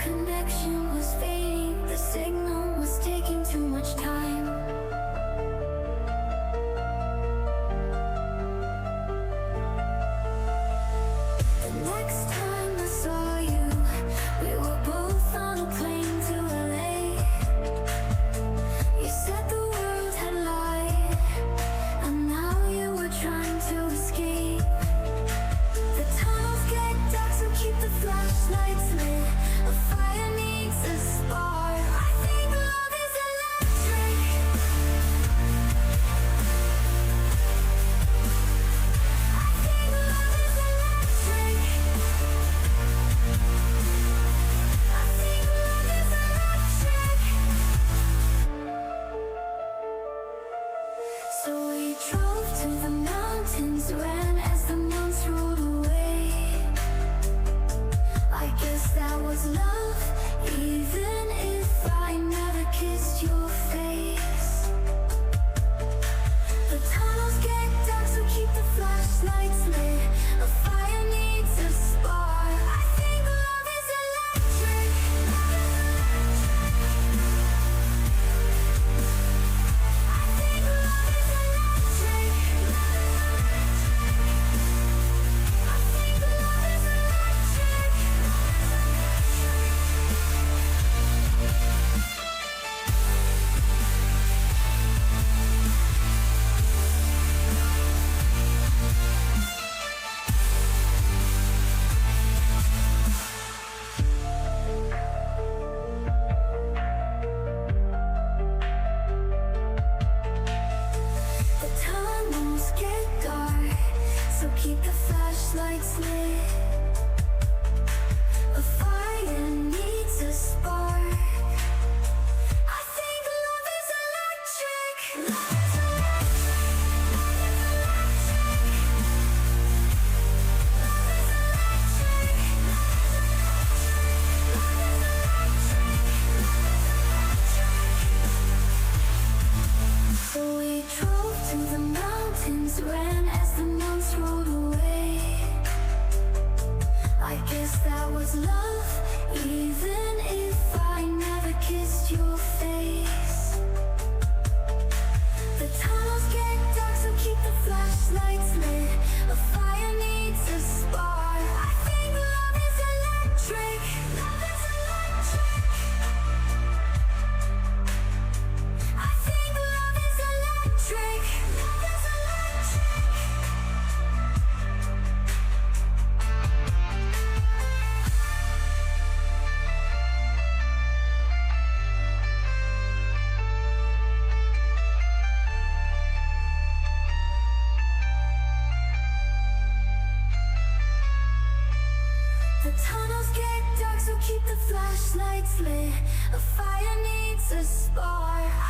connection was fading, the signal was taking too much time. The next time I saw you, we were both on a plane to LA. You said the world had lied, and now you were trying to escape. The tunnels get dark, so keep the flashlights lit. A fire needs a spark. I think love is electric. I think love is electric. I think love is electric. So we drove to the mountains, ran as the months rolled away. I guess that was love, even if I never kissed your face. The tunnels get dark, so keep the flashlights lit. A fire needs a spark. I think love is electric. Love is electric. I think love is electric. Love is electric. I think love is electric. The tunnels get dark, so keep the flashlights lit. A fire needs a spark. I think love is electric. Love is electric. Love is electric. Love is electric. Love is electric. Love is electric. So we drove to the mountains, ran as the months rolled away. I guess that was love, even if I never kissed your face. The tunnels get dark, so keep the flashlights lit. A fire needs a spark. I think love is electric. Love is electric. I think love is electric. Love is electric. The tunnels get dark, so keep the flashlights lit. A fire needs a spark.